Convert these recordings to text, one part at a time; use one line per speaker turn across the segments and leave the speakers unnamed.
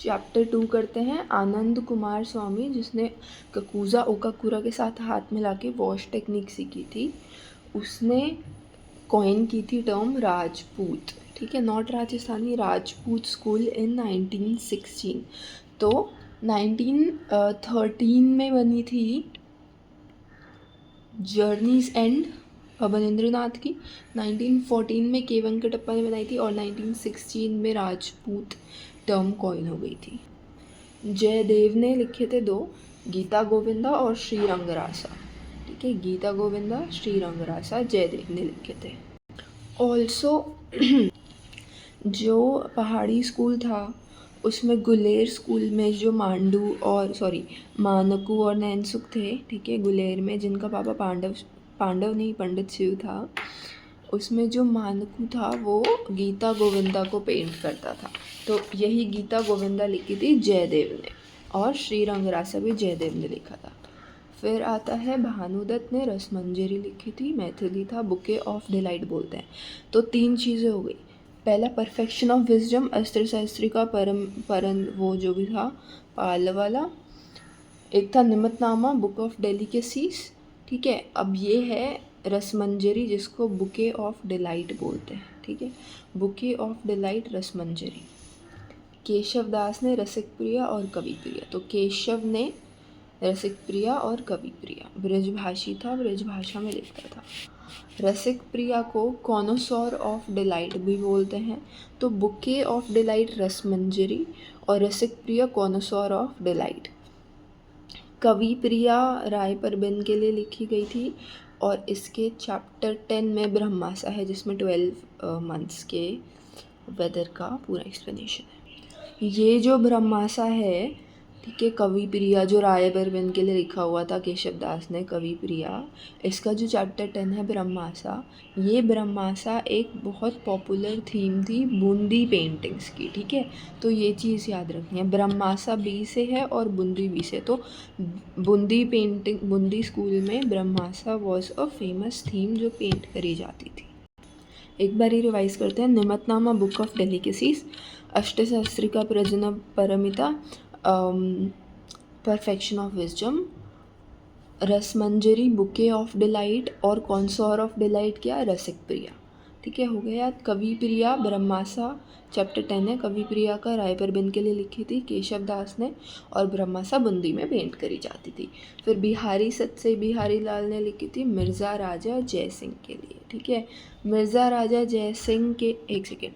Chapter 2 करते हैं। आनंद कुमार स्वामी, जिसने ककूजा ओकाकुरा के साथ हाथ मिला के वॉश टेक्निक सीखी थी, उसने कॉइन की थी टर्म राजपूत, ठीक है, नॉट राजस्थानी, राजपूत स्कूल इन 1916। तो 1913 में बनी थी जर्नीज एंड अवनींद्र नाथ की, 1914 में के वेंकटप्पा ने बनाई थी और 1916 में राजपूत टर्म कॉइन हो गई थी। जयदेव ने लिखे थे 2, गीता गोविंदा और श्री रंगरासा, ठीक है, गीता गोविंदा, श्री रंगरासा जयदेव ने लिखे थे। ऑल्सो जो पहाड़ी स्कूल था उसमें गुलेर स्कूल में जो मानकू और नैनसुख थे, ठीक है, गुलेर में जिनका पापा पांडव नहीं पंडित शिव था, उसमें जो मानकू था वो गीता गोविंदा को पेंट करता था। तो यही गीता गोविंदा लिखी थी जयदेव ने, और श्री रंगरासा भी जयदेव ने लिखा था। फिर आता है भानुदत्त ने रसमंजरी लिखी थी, मैथिली था, बुके ऑफ डिलाइट बोलते हैं। तो 3 चीज़ें हो गई। पहला परफेक्शन ऑफ विजडम, अस्त्र शास्त्री का परम वो जो भी था पाल वाला। एक था निमतनामा, बुक ऑफ डेलिकेसीज, ठीक है। अब ये है रसमंजरी, जिसको बुके ऑफ डिलाइट बोलते हैं, ठीक है, bouquet of delight Rasmanjari. Keshav दास ने रसिक प्रिया और कवि प्रिया। तो केशव ने रसिक प्रिया और कवि प्रिया, ब्रजभाषी था, ब्रजभाषा में लिखता था। रसिक प्रिया को कॉनोसॉर ऑफ डिलाइट भी बोलते हैं। तो बुके ऑफ डिलाइट रसमंजरी और रसिक प्रिया कॉनोसॉर ऑफ डिलाइट। कवि प्रिया राय परबिन के लिए लिखी गई थी और इसके चैप्टर 10 में ब्रह्मासा है, जिसमें 12 मंथ्स के वेदर का पूरा एक्सप्लेनेशन है। ये जो ब्रह्मासा है, ठीक है, कवि प्रिया जो राय बर्मन के लिए लिखा हुआ था केशव दास ने, कवि प्रिया, इसका जो चैप्टर 10 है ब्रह्मासा, ये ब्रह्मासा एक बहुत पॉपुलर थीम थी बूंदी पेंटिंग्स की, ठीक है। तो ये चीज़ याद रखनी है, ब्रह्मासा बी से है और बूंदी बी से। तो बूंदी स्कूल में Barahmasa was a famous theme जो पेंट करी जाती थी। एक बार ही रिवाइज करते हैं। निमतनामा बुक ऑफ डेलिकेसीज, अष्टशास्त्री का Prajnaparamita, perfection of wisdom, Rasamanjari, bouquet of delight और कॉन्सोर ऑफ डिलाइट क्या, रसिक प्रिया, ठीक है, हो गया। कवि प्रिया ब्रह्मासा चैप्टर 10 है, कवि प्रिया का राय परबिन के लिए लिखी थी केशव दास ने, और ब्रह्मासा बूंदी में पेंट करी जाती थी। फिर बिहारी सत्से बिहारी लाल ने लिखी थी मिर्ज़ा राजा जय सिंह के लिए, ठीक है। मिर्ज़ा राजा जय सिंह के, एक सेकेंड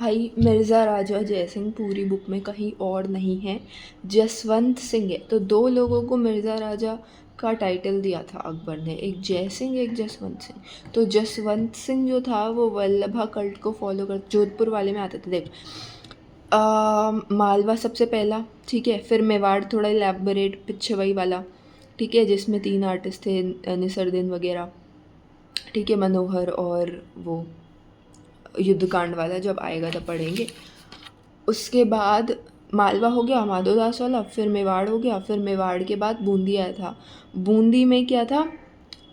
भाई, मिर्ज़ा राजा जय सिंह पूरी बुक में कहीं और नहीं है, जसवंत सिंह है। तो 2 लोगों को मिर्ज़ा राजा का टाइटल दिया था अकबर ने, एक जय सिंह, एक जसवंत सिंह। तो जसवंत सिंह जो था वो वल्लभा कल्ट को फॉलो कर, जोधपुर वाले में आते थे, देख, मालवा सबसे पहला, ठीक है, फिर मेवाड़ थोड़ा इलेबोरेट पिछवाई वाला, ठीक है, जिसमें 3 आर्टिस्ट थे, निसरदीन वगैरह, ठीक है, मनोहर, और वो युद्धकांड वाला जब आएगा तब पढ़ेंगे। उसके बाद मालवा हो गया माधोदास वाला, फिर मेवाड़ हो गया, फिर मेवाड़ के बाद बूंदी आया था। बूंदी में क्या था,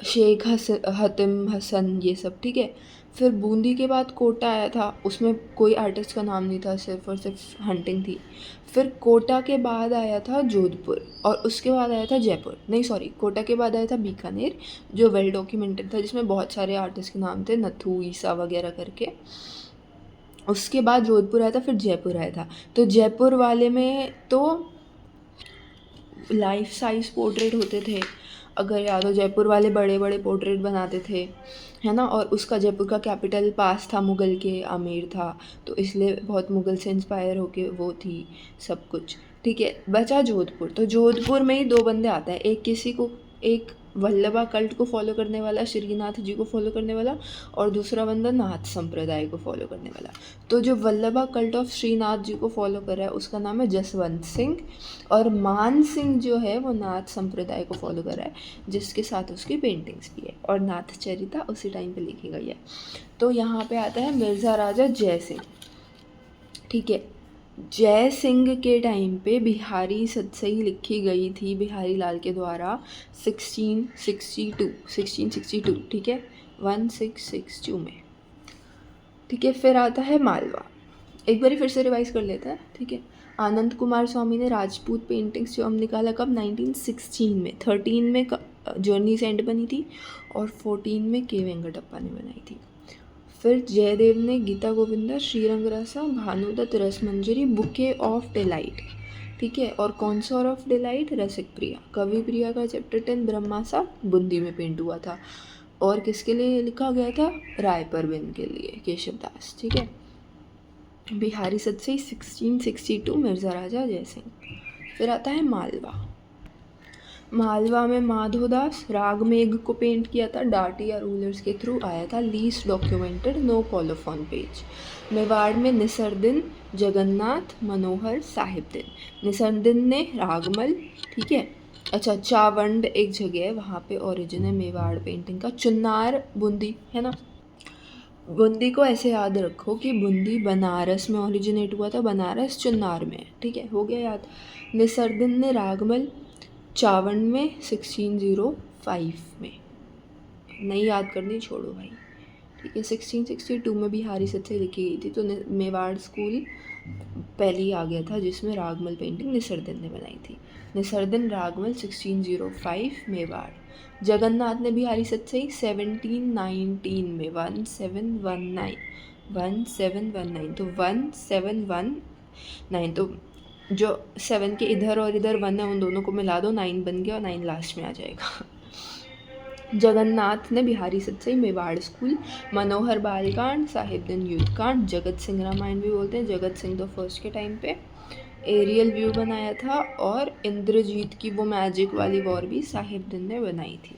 शेख हतिम हसन, ये सब, ठीक है। फिर बूंदी के बाद कोटा आया था, उसमें कोई आर्टिस्ट का नाम नहीं था, सिर्फ और सिर्फ हंटिंग थी। फिर कोटा के बाद आया था जोधपुर, और उसके बाद आया था जयपुर, नहीं सॉरी, कोटा के बाद आया था बीकानेर, जो वेल डॉक्यूमेंटेड था, जिसमें बहुत सारे आर्टिस्ट के नाम थे, नथु ईसा वगैरह करके। उसके बाद जोधपुर आया था, फिर जयपुर आया था। तो जयपुर वाले में तो लाइफ साइज पोर्ट्रेट होते थे, अगर याद हो, जयपुर वाले बड़े बड़े पोर्ट्रेट बनाते थे, है ना। और उसका जयपुर का कैपिटल पास था, मुग़ल के, आमेर था, तो इसलिए बहुत मुग़ल से इंस्पायर होके वो थी सब कुछ, ठीक है। बचा जोधपुर, तो जोधपुर में ही 2 बंदे आते हैं, एक वल्लभा कल्ट को फॉलो करने वाला, श्रीनाथ जी को फॉलो करने वाला, और दूसरा बंदा नाथ संप्रदाय को फॉलो करने वाला। तो जो वल्लभा कल्ट ऑफ श्रीनाथ जी को फॉलो कर रहा है उसका नाम है जसवंत सिंह, और मान सिंह जो है वो नाथ संप्रदाय को फॉलो कर रहा है, जिसके साथ उसकी पेंटिंग्स भी है, और नाथ चरिता उसी टाइम पे लिखी गई है। तो यहाँ पे आता है मिर्ज़ा राजा जय सिंह, ठीक है। जय सिंह के टाइम पे बिहारी सतसई लिखी गई थी बिहारी लाल के द्वारा 1662, ठीक है, 1662 में, ठीक है। फिर आता है मालवा, एक बार फिर से रिवाइज कर लेते हैं, ठीक है। आनंद कुमार स्वामी ने राजपूत पेंटिंग्स जो हम निकाला कब 1916 में, 13 में जर्नीस एंड बनी थी और 14 में के वेंकटप्पा ने बनाई थी। फिर जयदेव ने गीता गोविंदा, श्रीरंगरासा, Bhanudatta Rasamanjari, bouquet of delight, ठीक है। और कॉन्सोर ऑफ डिलाइट रसिक प्रिया, कवि प्रिया का चैप्टर 10 ब्रह्मासा बूंदी में पेंट हुआ था। और किसके लिए लिखा गया था? राय परवीन के लिए, केशव दास, ठीक है। बिहारी सतसई 1662 मिर्ज़ा राजा जयसिंह। फिर आता है मालवा। मालवा में माधोदास रागमेघ को पेंट किया था, डार्ट या रूलर्स के थ्रू आया था, least documented, no colophon page. Mewar में निसरदिन, जगन्नाथ, मनोहर, साहिबदिन। निसरदिन ने रागमल, ठीक है। अच्छा, चावंड एक जगह है, वहाँ पे ओरिजिन है मेवाड़ पेंटिंग का। चुन्नार बूंदी है ना, बूंदी को ऐसे याद रखो कि बूंदी बनारस में ओरिजिनेट हुआ था, बनारस चुन्नार में, ठीक है, हो गया याद। निसरदिन ने रागमल, चावंड में 1605 में, नहीं याद करनी, छोड़ो भाई, ठीक है। 1662 में बिहारी सतसई लिखी गई थी, तो मेवाड़ स्कूल पहले आ गया था जिसमें रागमल पेंटिंग निसरदिन ने बनाई थी। निसरदिन रागमल 1605 मेवाड़। जगन्नाथ ने बिहारी सतसई 1719 में 1719 तो 1719, तो जो 7 के इधर और इधर 1 है उन दोनों को मिला दो, 9 बन गया और 9 लास्ट में आ जाएगा। जगन्नाथ ने बिहारी सतसई मेवाड़ स्कूल। मनोहर बालकांड, साहिबदिन युद्ध कांड, जगत सिंह रामायण भी बोलते हैं, जगत सिंह द फर्स्ट के टाइम पे एरियल व्यू बनाया था। और इंद्रजीत की वो मैजिक वाली वॉर भी साहिबदिन ने बनाई थी।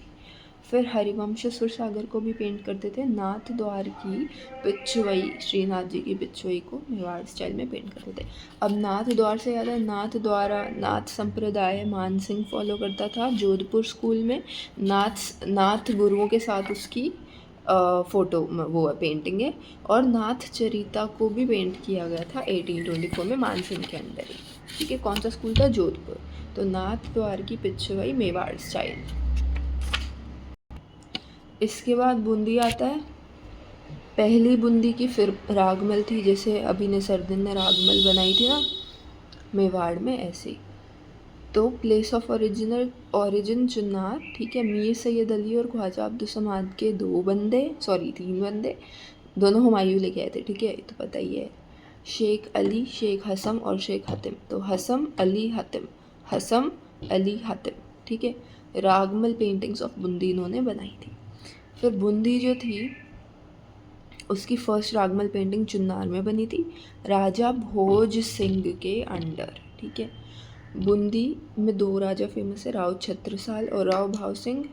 फिर हरिवंश सुरसागर को भी पेंट करते थे। नाथ द्वार की पिछवई, श्रीनाथ जी की पिछवई को मेवाड़ स्टाइल में पेंट करते थे। अब नाथ द्वार से याद है, नाथ द्वारा नाथ संप्रदाय मान सिंह फॉलो करता था जोधपुर स्कूल में। नाथ गुरुओं के साथ उसकी फ़ोटो वो पेंटिंग है। और नाथ चरिता को भी पेंट किया गया था 1824 में मान सिंह के अंदर ही, ठीक है। कौन सा स्कूल था? जोधपुर। तो नाथ द्वार की पिछवई मेवाड़ स्टाइल। इसके बाद बूंदी आता है। पहली बूंदी की फिर रागमल थी, जैसे अभी निसरदिन ने रागमल बनाई थी ना मेवाड़ में, ऐसे। तो प्लेस ऑफ ओरिजिन चुन्नार, ठीक है। मीर सैयद अली और ख्वाजा अब्दुल समाद के 3 बंदे, दोनों हुमायूं लेके आए थे, ठीक है, तो पता ही है। शेख अली, शेख हसम और शेख हतिम, तो हसम अली हतिम, ठीक है। रागमल पेंटिंग्स ऑफ बूंदी इन्होंने बनाई थी। फिर बूंदी जो थी उसकी फर्स्ट रागमल पेंटिंग चुन्नार में बनी थी, राजा भोज सिंह के अंडर, ठीक है। बूंदी में 2 राजा फेमस है, राव छत्रसाल और राव भाव सिंह।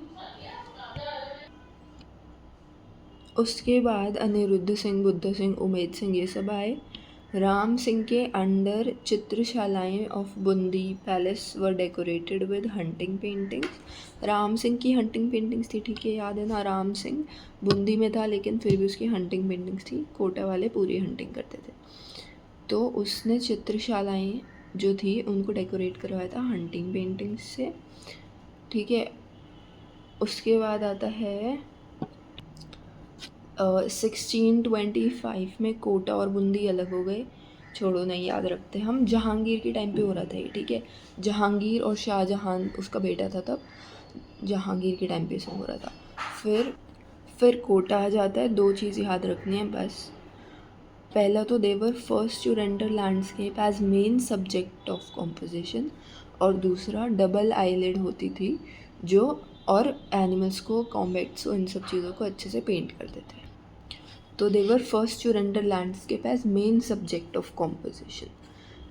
उसके बाद अनिरुद्ध सिंह, बुद्ध सिंह, उमेद सिंह, ये सब आए। राम सिंह के अंडर चित्रशालाएँ of Bundi palace were decorated with hunting paintings. Ram Singh की हंटिंग पेंटिंग्स थी, ठीक है, याद है ना। राम सिंह बूंदी में था लेकिन फिर भी उसकी हंटिंग पेंटिंग्स थी, कोटा वाले पूरी हंटिंग करते थे, तो उसने चित्रशालाएँ जो थी उनको डेकोरेट करवाया था हंटिंग पेंटिंग्स से, ठीक है। उसके बाद आता है 1625 में कोटा और बूंदी अलग हो गए, छोड़ो नहीं याद रखते हम। जहांगीर के टाइम पे हो रहा था ये, ठीक है। जहांगीर और शाहजहां उसका बेटा था, तब जहांगीर के टाइम पे सब हो रहा था। फिर कोटा आ जाता है। 2 चीज़ याद रखनी है बस। पहला तो they were first to render landscape as main subject of composition, और दूसरा डबल आईलिड होती थी जो, और एनिमल्स को, कॉम्बैट्स को, इन सब चीज़ों को अच्छे से पेंट करते थे। तो they were first to render landscape as main subject of composition.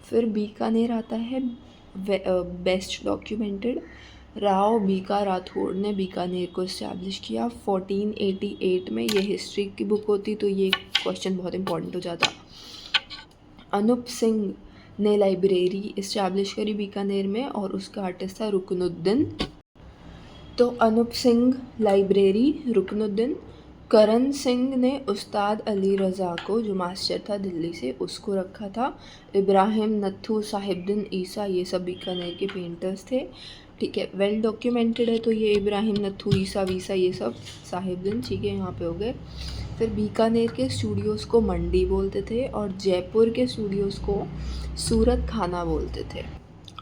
फिर बीकानेर आता है, बेस्ट डॉक्यूमेंटेड। राव बीका राठौड़ ने बीकानेर को इस्टेब्लिश किया 1488 में। ये हिस्ट्री की बुक होती तो ये क्वेश्चन बहुत इंपॉर्टेंट हो जाता। अनूप सिंह ने लाइब्रेरी इस्टेब्लिश करी बीकानेर में और उसका आर्टिस्ट था रुकनुद्दीन। तो अनूप सिंह लाइब्रेरी, रुकनुद्दीन। करण सिंह ने उस्ताद अली रज़ा को, जो मास्टर था दिल्ली से, उसको रखा था। इब्राहिम नत्थू, साहिबदिन ईसा, ये सब बीकानेर के पेंटर्स थे, ठीक है। वेल डॉक्यूमेंटेड है तो ये इब्राहिम नत्थू, ईसा वीसा, ये सब साहिबदिन, ठीक है, यहाँ पे हो गए। फिर बीकानेर के स्टूडियोज़ को मंडी बोलते थे और जयपुर के स्टूडियोज़ को सूरत खाना बोलते थे।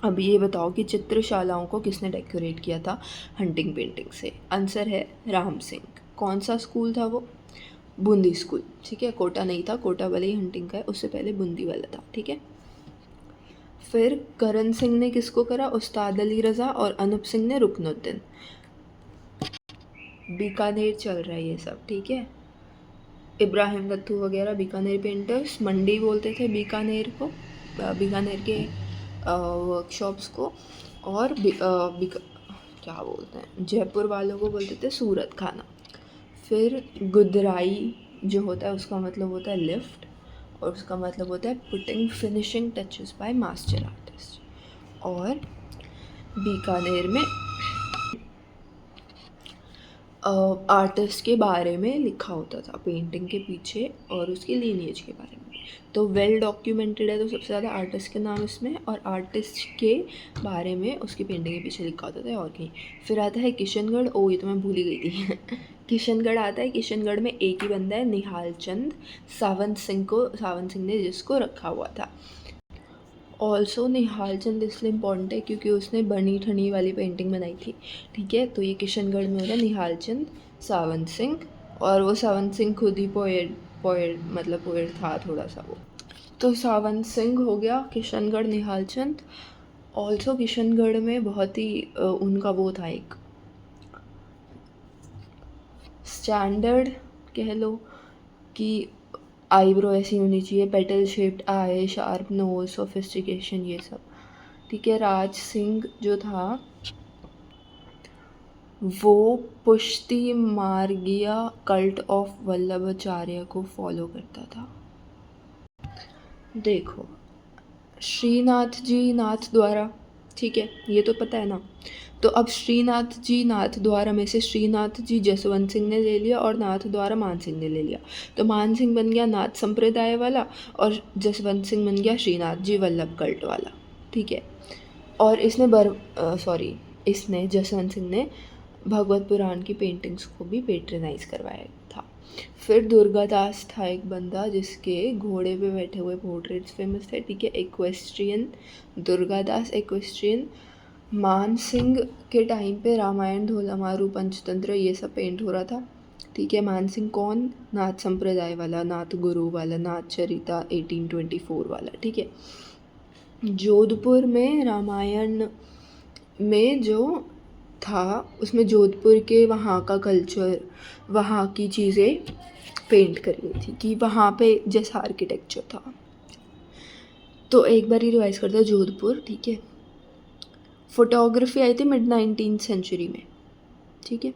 अब ये बताओ कि चित्रशालाओं को किसने डेकोरेट किया था हंटिंग पेंटिंग से? आंसर है राम सिंह। कौन सा स्कूल था वो? बूंदी स्कूल। ठीक है, कोटा नहीं था, कोटा वाले ही हंटिंग का है, उससे पहले बूंदी वाला था। ठीक है, फिर करण सिंह ने किसको करा? उस्ताद अली रज़ा, और अनूप सिंह ने रुकनुद्दीन। बीकानेर चल रहा है ये सब। ठीक है, इब्राहिम लत्थू वगैरह बीकानेर पेंटर्स, मंडी बोलते थे बीकानेर को, बीकानेर के वर्कशॉप्स को, और क्या बोलते हैं, जयपुर वालों को बोलते थे सूरत खाना। फिर गुदराई जो होता है उसका मतलब होता है लिफ्ट, और उसका मतलब होता है putting finishing touches by master artist. और बीकानेर में आर्टिस्ट के बारे में लिखा होता था पेंटिंग के पीछे और उसकी लीनिएज के बारे में। तो वेल डॉक्यूमेंटेड है, तो सबसे ज़्यादा आर्टिस्ट के नाम इसमें, और आर्टिस्ट के बारे में उसकी पेंटिंग के पीछे लिखा होता था। और कहीं फिर आता है किशनगढ़। ओ ये तो मैं भूल ही गई थी किशनगढ़ आता है। किशनगढ़ में एक ही बंदा है, निहाल चंद सावंत सिंह ने जिसको रखा हुआ था। ऑल्सो निहाल चंद इसलिए इम्पॉर्टेंट है क्योंकि उसने बनी ठनी वाली पेंटिंग बनाई थी। ठीक है, तो ये किशनगढ़ में हो रहा है निहाल चंद सावंत सिंह, और वो सावंत सिंह खुद ही पोएट था थोड़ा सा वो। तो सावंत सिंह हो गया, किशनगढ़ निहाल चंद। ऑल्सो किशनगढ़ में बहुत ही उनका वो था एक स्टैंडर्ड, कह लो कि आईब्रो ऐसी होनी चाहिए, पेटल शेप्ड आई, शार्प नोज, सोफिस्टिकेशन, ये सब। ठीक है, राज सिंह जो था वो पुश्ती मार्गिया कल्ट ऑफ वल्लभाचार्य को फॉलो करता था। देखो, श्रीनाथ जी नाथ द्वारा, ठीक है ये तो पता है ना। तो अब श्रीनाथ जी नाथ द्वारा में से श्रीनाथ जी जसवंत सिंह ने ले लिया और नाथ द्वारा मान सिंह ने ले लिया। तो मान सिंह बन गया नाथ संप्रदाय वाला और जसवंत सिंह बन गया श्रीनाथ जी वल्लभ कल्ट वाला। ठीक है, और इसने जसवंत सिंह ने भगवत पुराण की पेंटिंग्स को भी पेट्रनाइज करवाया था। फिर दुर्गादास था एक बंदा जिसके घोड़े पे बैठे हुए पोर्ट्रेट्स फेमस थे। ठीक है, इक्वेस्ट्रियन, दुर्गादास इक्वेस्ट्रियन। मान सिंह के टाइम पे रामायण, ढोलामारू, पंचतंत्र ये सब पेंट हो रहा था। ठीक है, मान सिंह कौन? नाथ संप्रदाय वाला, नाथ गुरु वाला, नाथ चरिता 1824 वाला। ठीक है, जोधपुर में रामायण में जो था उसमें जोधपुर के वहाँ का कल्चर, वहाँ की चीज़ें पेंट करी गई थी कि वहाँ पे जैसा आर्किटेक्चर था। तो एक बार ही रिवाइज करते हैं जोधपुर। ठीक है, फोटोग्राफी आई थी मिड 19th सेंचुरी में। ठीक है,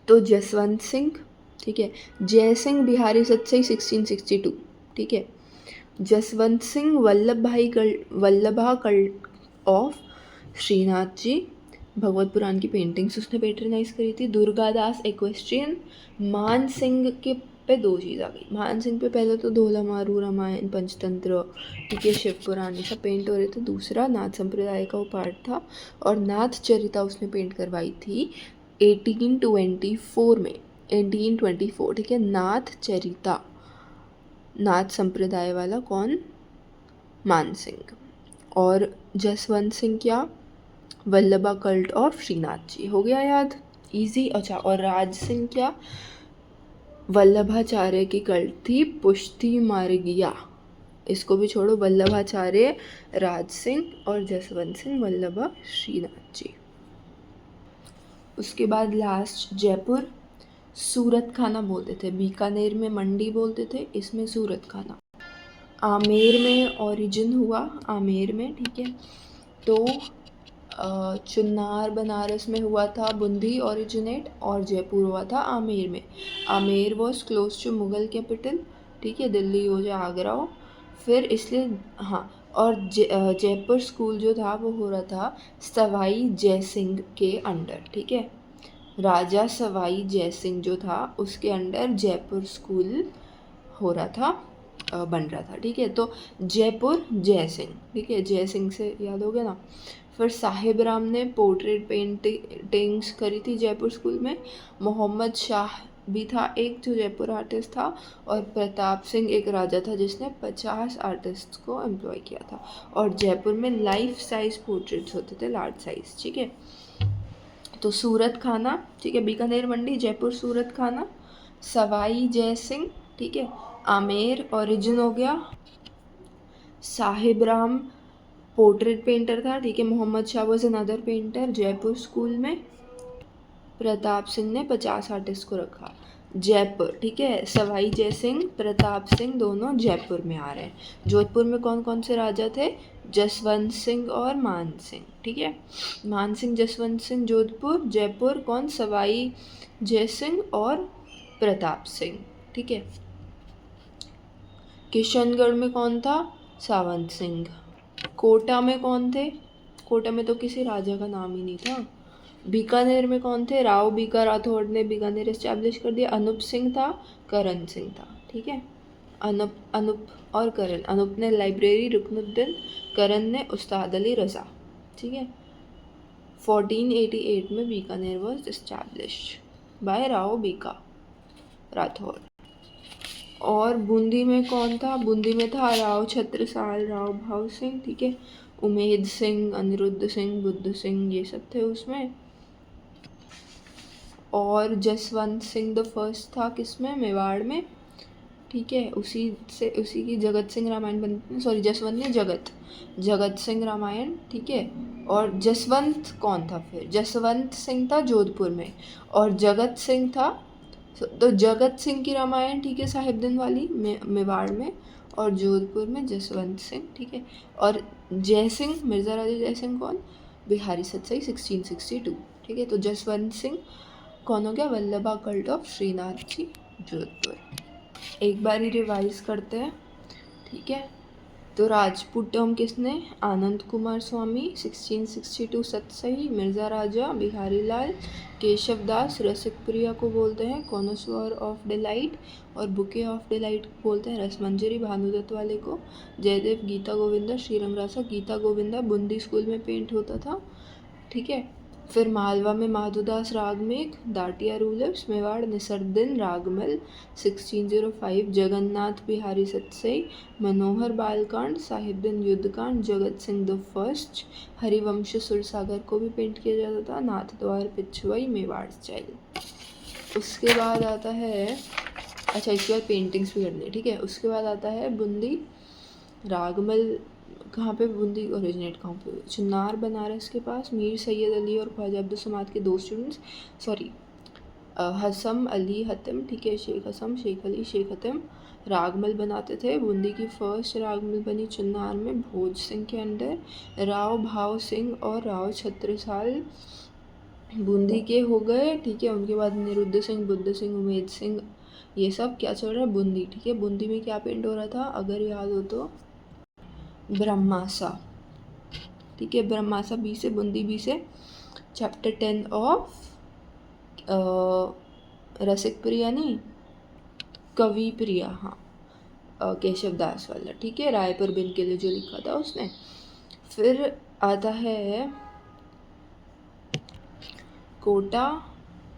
तो जसवंत सिंह, ठीक है, जय सिंह बिहारी सत्सई 1662। ठीक है, जसवंत सिंह वल्लभा कल्ट ऑफ श्रीनाथ जी, भगवत पुराण की पेंटिंग्स उसने पेट्रनाइज करी थी। दुर्गादास इक्वेस्ट्रियन। मान सिंह के पे दो चीज़ आ गई। मान सिंह पे पहले तो ढोलामारू, रामायण, पंचतंत्र, ठीक है, शिव पुराण ये सब पेंट हो रहे थे। दूसरा नाथ संप्रदाय का वो पार्ट था, और नाथ चरिता उसने पेंट करवाई थी 1824 में, 1824। ठीक है, नाथ चरिता, नाथ संप्रदाय वाला कौन? मान सिंह। और जसवंत सिंह क्या? वल्लभा कल्ट ऑफ श्रीनाथ जी। हो गया याद, इजी। अच्छा, और राज सिंह क्या? वल्लभाचार्य की कल्ट थी पुश्ती मार्गिया। इसको भी छोड़ो, वल्लभाचार्य राज सिंह और जसवंत सिंह वल्लभा श्रीनाथ जी। उसके बाद लास्ट जयपुर, सूरत खाना बोलते थे। बीकानेर में मंडी बोलते थे, इसमें सूरत खाना। आमेर में ओरिजिन हुआ, आमेर में। ठीक है, तो चुनार बनारस में हुआ था बूंदी ओरिजिनेट, और जयपुर हुआ था आमेर में। Amer was close to Mughal capital. ठीक है, दिल्ली हो या आगरा हो, फिर इसलिए हाँ। और जयपुर स्कूल जो था वो हो रहा था सवाई जय सिंह के अंडर। ठीक है, राजा सवाई जय सिंह जो था उसके अंडर जयपुर स्कूल हो रहा था, बन रहा था। ठीक है, तो जयपुर जय सिंह। ठीक है, जय सिंह से याद हो गया ना। फिर साहिब राम ने पोर्ट्रेट पेंटिंग्स करी थी जयपुर स्कूल में। मोहम्मद शाह भी था एक जो जयपुर आर्टिस्ट था, और प्रताप सिंह एक राजा था जिसने 50 आर्टिस्ट को एम्प्लॉय किया था। और जयपुर में लाइफ साइज पोर्ट्रेट्स होते थे, लार्ज साइज, ठीक है। तो सूरत खाना, ठीक है, बीकानेर मंडी, जयपुर सूरत खाना, सवाई जय सिंह, ठीक है, आमेर ओरिजिन हो गया, साहिब राम पोर्ट्रेट पेंटर था, ठीक है, Mohammad Shah was another painter Jaipur school में, प्रताप सिंह ने 50 आर्टिस्ट को रखा। जयपुर, ठीक है, सवाई जय सिंह, प्रताप सिंह दोनों जयपुर में आ रहे हैं। जोधपुर में कौन कौन से राजा थे? जसवंत सिंह और मान सिंह, ठीक है, मान सिंह जसवंत सिंह जोधपुर, जयपुर कौन? सवाई जय सिंह और प्रताप सिंह, ठीक है। किशनगढ़ में कौन था? सावंत सिंह। कोटा में कौन थे? कोटा में तो किसी राजा का नाम ही नहीं था। बीकानेर में कौन थे? राव बीका राठौड़ ने बीकानेर एस्टैब्लिश कर दिया। अनूप सिंह था, करण सिंह था, ठीक है। अनूप और करण, अनूप ने लाइब्रेरी रुकनुद्दीन, करण ने उस्ताद अली रज़ा, ठीक है। 1488 में Bikaner was established bye Rao Bika Rathore. और बूंदी में कौन था? बूंदी में था राव छत्रसाल, राव भाव सिंह, ठीक है, उमेद सिंह, अनिरुद्ध सिंह, बुद्ध सिंह, ये सब थे उसमें। और जसवंत सिंह द फर्स्ट था किसमें? मेवाड़ में, ठीक है, उसी की जगत सिंह रामायण बनती, सॉरी जसवंत ने जगत सिंह रामायण, ठीक है। और जसवंत कौन था फिर? जसवंत सिंह था जोधपुर में, और जगत सिंह था, तो जगत सिंह की रामायण, ठीक है, साहिबदीन वाली मेवाड़ में, और जोधपुर में जसवंत सिंह, ठीक है। और जय सिंह, मिर्ज़ा राजा जय सिंह कौन? बिहारी सतसई 1662, ठीक है। तो जसवंत सिंह कौन हो गया? वल्लभा कल्ट ऑफ श्रीनाथ जी जोधपुर। एक बार ही रिवाइज करते हैं, ठीक है। तो राजपूत टर्म किसने? आनंद कुमार स्वामी 1662 सतसई, मिर्ज़ा राजा बिहारी लाल, केशव दास रसिक प्रिया को बोलते हैं कॉनोसोर ऑफ डिलाइट, और बुके ऑफ डिलाइट को बोलते हैं रसमंजरी भानुदत्त वाले को। जयदेव गीता गोविंदा, श्रीरंग रासा, गीता गोविंदा बूंदी स्कूल में पेंट होता था, ठीक है। फिर मालवा में माधुदास रागमेघ, दाटिया rulers, Mewar निसरुद्दीन Ragmal 1605, Jagannath Bihari Satsai, Manohar Balkand, Sahibdin Yuddha Kanda, Jagat Singh the first, Harivansh Sursagar को भी पेंट किया जाता था, नाथ द्वार पिछवई मेवाड़ स्टाइल। उसके बाद आता है, अच्छा इसके बाद पेंटिंग्स भी करनी है, ठीक है। उसके बाद आता है बूंदी रागमल, कहाँ पे बूंदी ओरिजिनेट कहाँ पे? चुनार बनारस के पास, मीर सैयद अली और ख्वाजा अब्दुल समाद के 2 स्टूडेंट्स, सॉरी हसम अली हतिम, ठीक है, शेख हसम, शेख अली, शेख हतिम रागमल बनाते थे। बूंदी की फर्स्ट रागमल बनी चुनार में भोज सिंह के अंडर। राव भाव सिंह और राव छत्रसाल बूंदी के हो गए, ठीक है। उनके बाद निरुद्ध सिंह, बुद्ध सिंह, उमेद सिंह, ये सब क्या चल रहा है? बूंदी, ठीक है। बूंदी में क्या पेंट हो रहा था अगर याद हो तो? ब्रह्मासा, ठीक है, ब्रह्मासा बी से, बूंदी बी से। चैप्टर 10 ऑफ रसिक प्रिया नहीं, कवि प्रिया, हाँ, केशव दास वाला, ठीक है, रायपुर बिन के लिए जो लिखा था उसने। फिर आता है कोटा,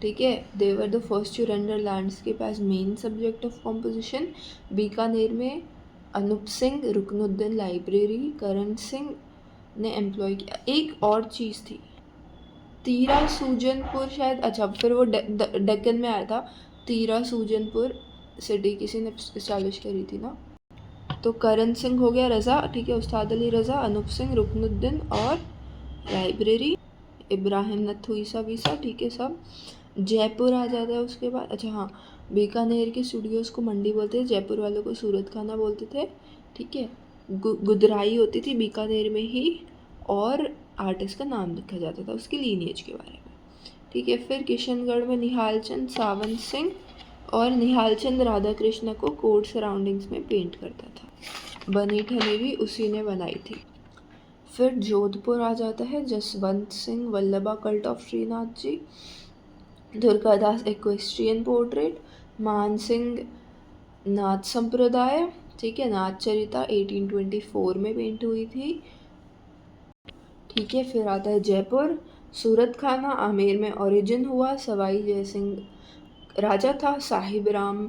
ठीक है, they were the first to render landscape as main subject of composition. Bikaner में अनूप सिंह, रुकनुद्दीन लाइब्रेरी, करण सिंह ने एम्प्लॉय किया। एक और चीज़ थी, तीरा सूजनपुर शायद, अच्छा फिर वो डेक्कन में आया था। तीरा सूजनपुर सिटी किसी ने इस्टेब्लिश करी थी ना। तो करण सिंह हो गया रज़ा, ठीक है, उस्ताद अली रज़ा, अनूप सिंह, रुकनुद्दीन और लाइब्रेरी, इब्राहिम नथु ईसा वीसा, ठीक है, सब। जयपुर आ जाता है उसके बाद, अच्छा हाँ, बीकानेर के स्टूडियोज़ को मंडी बोलते थे, जयपुर वालों को सूरत खाना बोलते थे, ठीक है। गुदराई होती थी बीकानेर में ही, और आर्टिस्ट का नाम लिखा जाता था उसकी लीनिएज के बारे में, ठीक है। फिर किशनगढ़ में निहालचंद सावंत सिंह और निहालचंद राधा कृष्ण को कोर्ट सराउंडिंग्स में पेंट करता था। बनी ठनी भी उसी ने बनाई थी। फिर जोधपुर आ जाता है Jaswant Singh, Vallabha cult of Shrinath ji, Durgadas equestrian portrait, Man Singh नाथ संप्रदाय, ठीक है, नाथ चरिता 1824 में पेंट हुई थी, ठीक है। फिर आता है जयपुर, सूरत खाना आमेर में ओरिजिन हुआ, सवाई जय सिंह राजा था साहिब राम,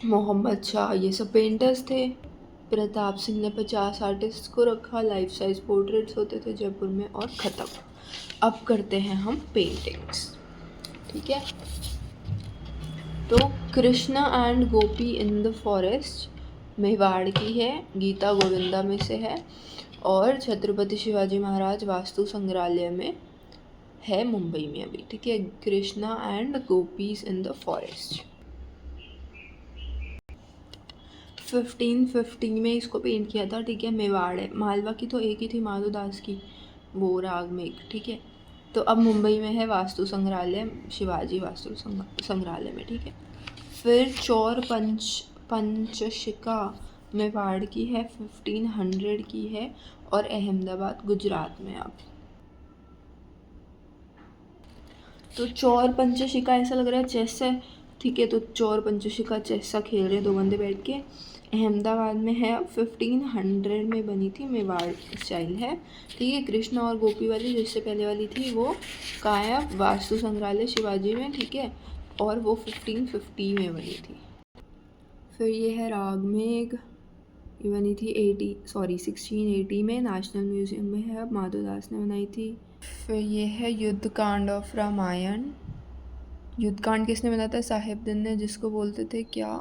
मोहम्मद शाह, ये सब पेंटर्स थे। प्रताप सिंह ने 50 आर्टिस्ट को रखा, लाइफ साइज पोर्ट्रेट्स होते थे जयपुर में, और ख़त्म। अब करते हैं हम पेंटिंग्स, ठीक है। तो Krishna and Gopi in the forest Mewar की है, गीता गोविंदा में से है, और छत्रपति शिवाजी महाराज वास्तु संग्रहालय में है, मुंबई में अभी, ठीक है। Krishna and gopis in the forest. 1550 में इसको पेंट किया था, ठीक है। मेवाड़ है, मालवा की तो एक ही थी, माधोदास की, वो राग में, ठीक है। तो अब मुंबई में है वास्तु संग्रहालय, शिवाजी वास्तु संग्रहालय में, ठीक है। फिर चौर पंचशिका मेवाड़ की है, 1500 की है, और अहमदाबाद गुजरात में। अब तो चौर पंचशिका ऐसा लग रहा है चेस है, ठीक है। तो चौर पंचशिका चेस सा खेल रहे 2 बंदे बैठ के, अहमदाबाद में है। अब 1500 में बनी थी, मेवाड़ स्टाइल है, ठीक है। कृष्णा और गोपी वाली जिससे पहले वाली थी वो कहाँ है, वास्तु संग्रहालय शिवाजी में, ठीक है। और वो 1550 में बनी थी। फिर ये है रागमेघ, ये बनी थी 1680 में, नेशनल म्यूज़ियम में है, अब माधोदास ने बनाई थी। फिर ये है युद्धकांड ऑफ रामायण। युद्धकांड किसने बनाया था, साहिबदीन ने, जिसको बोलते थे क्या,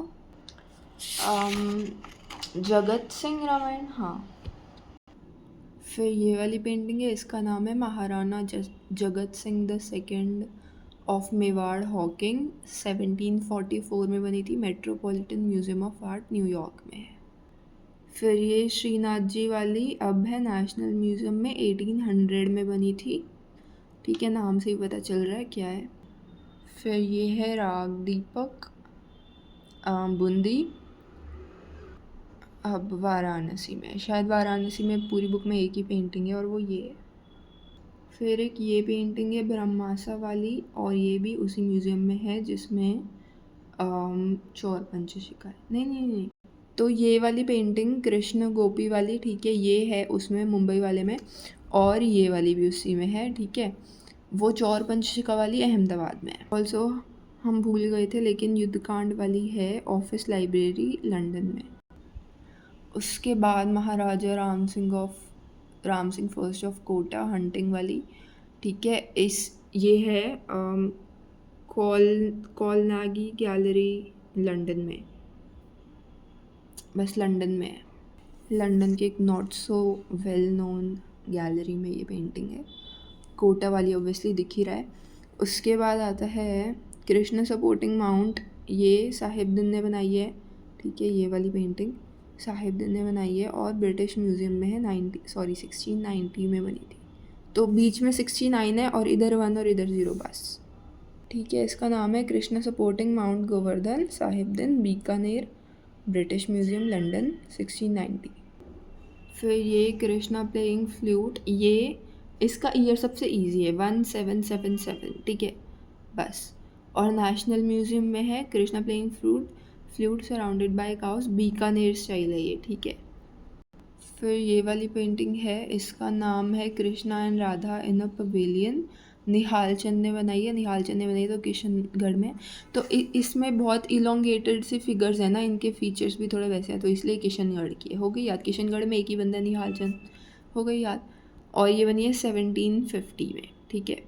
जगत सिंह रामायण, हाँ। फिर ये वाली पेंटिंग है, इसका नाम है Maharana Jagat Singh the second of Mewar Hawking, 1744 में बनी थी, metropolitan museum of art New York में है। फिर ये श्रीनाथ जी वाली अब है नेशनल म्यूज़ियम में, 1800 में बनी थी, ठीक है। नाम से ही पता चल रहा है क्या है। फिर ये है राग दीपक बूंदी, अब वाराणसी में, शायद वाराणसी में पूरी बुक में एक ही पेंटिंग है और वो ये है। फिर एक ये पेंटिंग है ब्रह्मासा वाली, और ये भी उसी म्यूज़ियम में है जिसमें चौर पंचशिका है। नहीं, तो ये वाली पेंटिंग कृष्ण गोपी वाली, ठीक है, ये है उसमें मुंबई वाले में, और ये वाली भी उसी में है, ठीक है। वो चौर पंचशिका वाली अहमदाबाद में है। ऑल्सो हम भूल गए थे, लेकिन युद्धकांड वाली है ऑफिस लाइब्रेरी लंदन में। उसके बाद Maharaja Ram Singh first of Kota, hunting वाली, ठीक है। ये है कॉलनागी गैलरी लंदन में, बस लंदन में है, लंदन के एक not so well known gallery में ये पेंटिंग है। कोटा वाली ऑब्वियसली दिख ही रहा है। उसके बाद आता है कृष्ण सपोर्टिंग माउंट, ये साहिबदीन ने बनाई है, ठीक है। ये वाली पेंटिंग साहिबदीन ने बनाई है, और ब्रिटिश म्यूज़ियम में है, 1690 में बनी थी। तो बीच में 69 है, और इधर 1 और इधर 0 बस, ठीक है। इसका नाम है Krishna supporting mount Govardhan, Sahibdin, Bikaner, British museum London, 1690। फिर ये कृष्णा प्लेइंग फ्लूट, ये इसका ईयर सबसे इजी है, 1777, ठीक है, बस। और नेशनल म्यूज़ियम में है Krishna playing flute surrounded by cows, Bikaner style है ये, ठीक है। फिर ये वाली पेंटिंग है, इसका नाम है Krishna and Radha in a pavilion, Nihal Chand ने बनाई है। निहाल चंद ने बनाई तो किशनगढ़ में। तो इसमें बहुत इलोंगेटेड से फिगर्स हैं ना, इनके फीचर्स भी थोड़े वैसे हैं, तो इसलिए किशनगढ़ की है। हो गई याद, किशनगढ़ में एक ही बंदा निहाल चंद, हो गई याद। और ये बनी है 1750 में, ठीक है।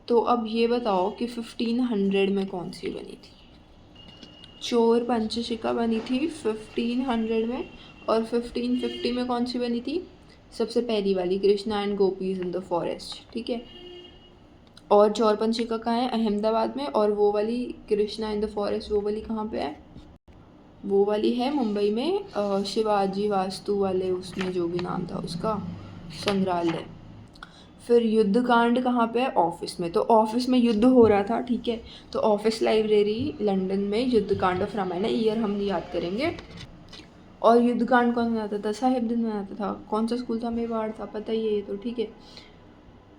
तो अब ये बताओ कि 1500 में कौन सी बनी थी। चोर पंचशिका बनी थी 1500 में, और 1550 में कौन सी बनी थी, सबसे पहली वाली Krishna and gopis in the forest, ठीक है। और चौर पंचशिका कहाँ है, अहमदाबाद में, और वो वाली कृष्णा इन द फॉरेस्ट, वो वाली कहाँ पे है, वो वाली है मुंबई में, शिवाजी वास्तु वाले, उसमें जो भी नाम था उसका, संग्रहालय। फिर युद्धकांड कहाँ पे है, ऑफिस में। तो ऑफिस में युद्ध हो रहा था, ठीक है। तो ऑफिस लाइब्रेरी लंदन में युद्धकांड ऑफ रामायण, ईयर हम याद करेंगे। और युद्धकांड कौन बनाता था, साहिबदीन बनाता था। कौन सा स्कूल था, मेवाड़ था, पता ही है, तो ठीक है।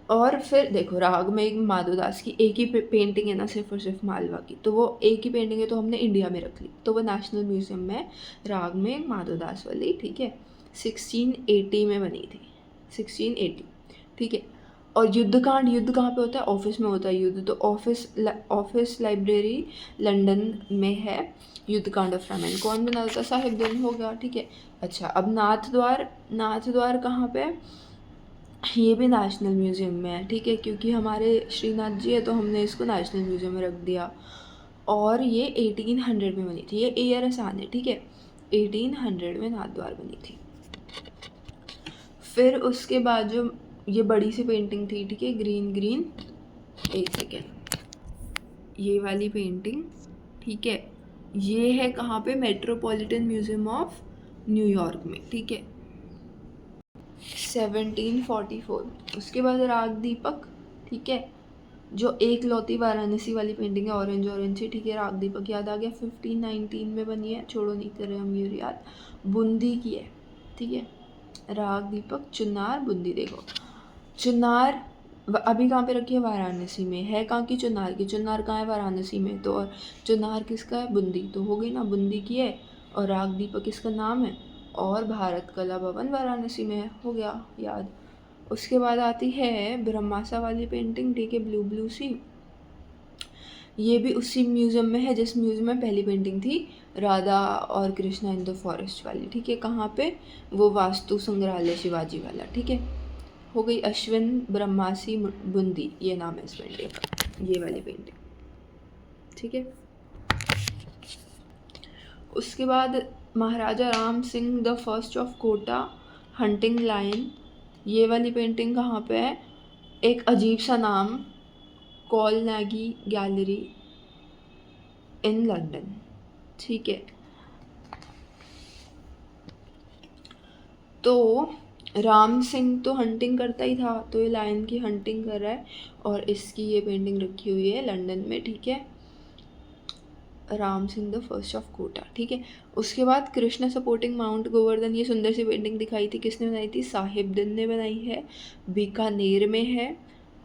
और फिर देखो राग में एक माधोदास की एक ही पेंटिंग है ना, सिर्फ और सिर्फ मालवा की, तो वो एक ही पेंटिंग है, तो हमने इंडिया में रख ली, तो वो नेशनल म्यूज़ियम में राग में माधोदास वाली, ठीक है, 1680 में बनी थी, 1680, ठीक है। और युद्धकांड, युद्ध कहाँ पे होता है? ऑफिस में होता है युद्ध, तो ऑफिस लाइब्रेरी लंदन में है युद्धकांड ऑफ रामायण। कौन बनाता था? साहिबदीन। हो गया, ठीक है। अच्छा, अब नाथ द्वार, नाथ द्वार कहाँ पे है? ये भी नेशनल म्यूज़ियम में है, ठीक है, क्योंकि हमारे श्रीनाथ जी है तो हमने इसको नेशनल म्यूज़ियम में रख दिया। और ये 1800 में बनी थी, ये ईयर आसान है, ठीक है। 1800 में नाथ द्वार बनी थी। फिर उसके बाद जो ये बड़ी सी पेंटिंग थी, ठीक है, ग्रीन ग्रीन, एक सेकेंड, ये वाली पेंटिंग, ठीक है, ये है कहाँ पे? मेट्रोपॉलिटन म्यूज़ियम ऑफ न्यूयॉर्क में, ठीक है, 1744। उसके बाद राग दीपक, ठीक है, जो एक लौती वाराणसी वाली पेंटिंग है, ऑरेंज ऑरेंज सी, ठीक है, राग दीपक याद आ गया, 1519 में बनी है, छोड़ो नहीं कर रहे हम ये याद, बूंदी की है, ठीक है, राग दीपक, चुनार, बूंदी। देखो चुनार अभी कहाँ पे रखी है? वाराणसी में है। कहाँ की? चुनार की। चुनार कहाँ है? वाराणसी में। तो और चुनार किसका है? बूंदी। तो हो गई ना, बूंदी की है। और राग दीपक किसका नाम है? और भारत कला भवन वाराणसी में है। हो गया याद। उसके बाद आती है ब्रह्मासा वाली पेंटिंग, ठीक है, ब्लू ब्लू सी, ये भी उसी म्यूज़ियम में है जिस म्यूज़ियम में पहली पेंटिंग थी, राधा और कृष्णा इन द फॉरेस्ट वाली, ठीक है। कहाँ पे? वो वास्तु संग्रहालय शिवाजी वाला, ठीक है। हो गई अश्विन ब्रह्मासी बूंदी, ये नाम है इस पेंटिंग का, ये वाली पेंटिंग, ठीक है। उसके बाद Maharaja Ram Singh the first of Kota, hunting lion, ये वाली पेंटिंग कहाँ पे है? एक अजीब सा नाम, कॉलनेगी गैलरी इन लंदन, ठीक है। तो राम सिंह तो हंटिंग करता ही था, तो ये लायन की हंटिंग कर रहा है, और इसकी ये पेंटिंग रखी हुई है लंदन में, ठीक है, Ram Singh the first of Kota, ठीक है। उसके बाद कृष्णा सपोर्टिंग माउंट गोवर्धन, ये सुंदर सी पेंटिंग दिखाई थी, किसने बनाई थी? साहिबदीन ने बनाई है, बीकानेर में है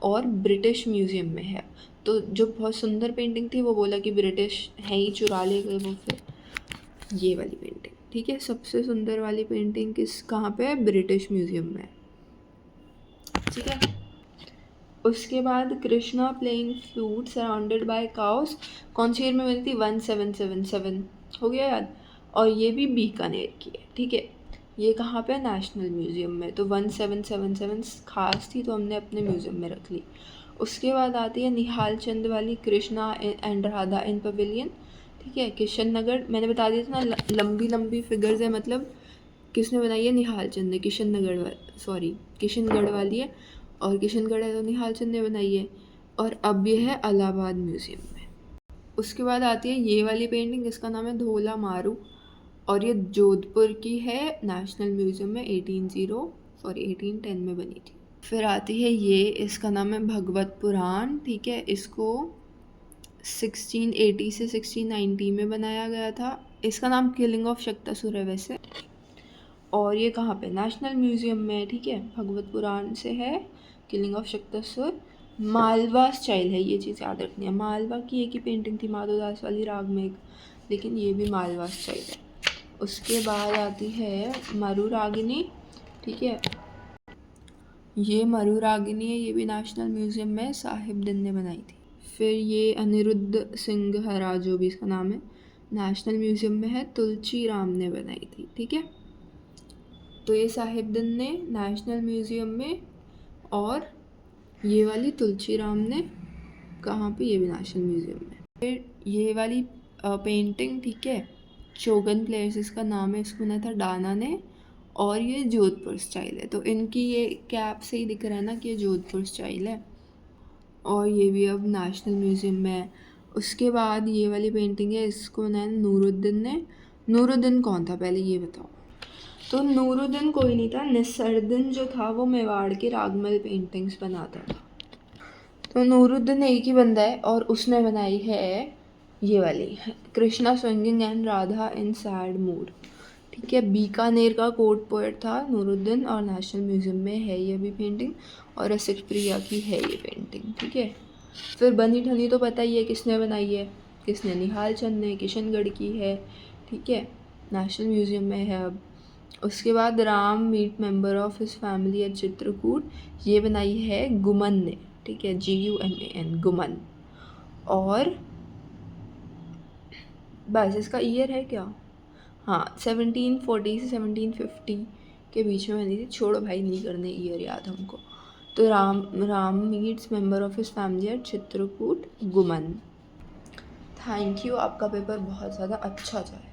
और ब्रिटिश म्यूज़ियम में है। तो जो बहुत सुंदर पेंटिंग थी वो बोला कि ब्रिटिश है ही, चुरा ले गए वो, फिर ये वाली पेंटिंग, ठीक है, सबसे सुंदर वाली पेंटिंग कहाँ पे है? ब्रिटिश म्यूज़ियम में, ठीक है। उसके बाद Krishna playing flute surrounded by cows, कौन सी ईयर में बनी थी? 1777, हो गया याद। और ये भी बीकानेर की है, ठीक है। ये कहाँ पे? नेशनल म्यूज़ियम में। तो 1777 खास थी तो हमने अपने म्यूज़ियम में रख ली। उसके बाद आती है निहाल चंद वाली Krishna and Radha in pavilion, ठीक है, किशन नगर, मैंने बता दिया था ना, लंबी लंबी फिगर्स है, मतलब किसने बनाई है? निहाल चंद ने, किशनगढ़ वाली है, और किशनगढ़ है तो निहाल चंद ने बनाई है। और अब ये है इलाहाबाद म्यूज़ियम में। उसके बाद आती है ये वाली पेंटिंग, इसका नाम है धोला मारू, और ये जोधपुर की है, नेशनल म्यूज़ियम में 1810 में बनी थी। फिर आती है ये, इसका नाम है भगवत पुराण, ठीक है, इसको 1680 से 1690 में बनाया गया था। इसका नाम किलिंग ऑफ शक्तासुर है वैसे। और ये कहाँ पे? नेशनल म्यूज़ियम में, ठीक है, भगवत पुराण से है, killing of Shaktasur, Malwa style है, ये चीज़ याद रखनी है। मालवा की एक ही पेंटिंग थी माधोदास वाली राग में एक, लेकिन ये भी मालवा स्टाइल है। उसके बाद आती है मरु रागिनी, ठीक है, ये मरु रागिनी है, ये भी नेशनल म्यूज़ियम में साहिबदीन ने बनाई थी। फिर ये अनिरुद्ध सिंह हरा, जो भी इसका नाम है, नेशनल म्यूज़ियम में है, तुलसी राम ने बनाई थी, ठीक है। तो ये साहिबदीन ने नेशनल म्यूज़ियम में, और ये वाली तुलसी राम ने कहाँ पे? ये भी नेशनल म्यूज़ियम में। फिर ये वाली पेंटिंग, ठीक है, चोगन प्लेयर्स इसका नाम है, इसको बनाया था डाना ने, और ये जोधपुर स्टाइल है। तो इनकी ये कैप से ही दिख रहा है ना कि ये जोधपुर स्टाइल है, और ये भी अब नेशनल म्यूज़ियम में है। उसके बाद ये वाली पेंटिंग है, इसको बनाया नूरुद्दीन ने। नूरुद्दीन कौन था पहले ये बताओ? तो नूरुद्दीन कोई नहीं था, नसरुद्दीन जो था वो मेवाड़ के रागमल पेंटिंग्स बनाता था। तो नूरुद्दीन एक ही बंदा है, और उसने बनाई है ये वाली Krishna swinging and Radha in sad mood, ठीक है। बीकानेर का कोर्ट पोएट था नूरुद्दीन, और नेशनल म्यूज़ियम में है ये भी पेंटिंग, और रसिक प्रिया की है ये पेंटिंग, ठीक है। फिर बनी ठनी तो पता ही है किसने बनाई है, किसने? निहाल चंद ने, किशनगढ़ की है, ठीक है, नेशनल म्यूज़ियम में है अब। उसके बाद Ram meet member of his family at Chitrakoot, ये बनाई है गुमन ने, ठीक है, GUMAN, गुमन। और बस इसका ईयर है क्या, हाँ 1740 से 1750 के बीच में बनी थी। छोड़ो भाई, नहीं करने ईयर याद हमको। तो Ram meets member of his family at Chitrakoot, गुमन। Thank you, आपका पेपर बहुत ज़्यादा अच्छा जाए।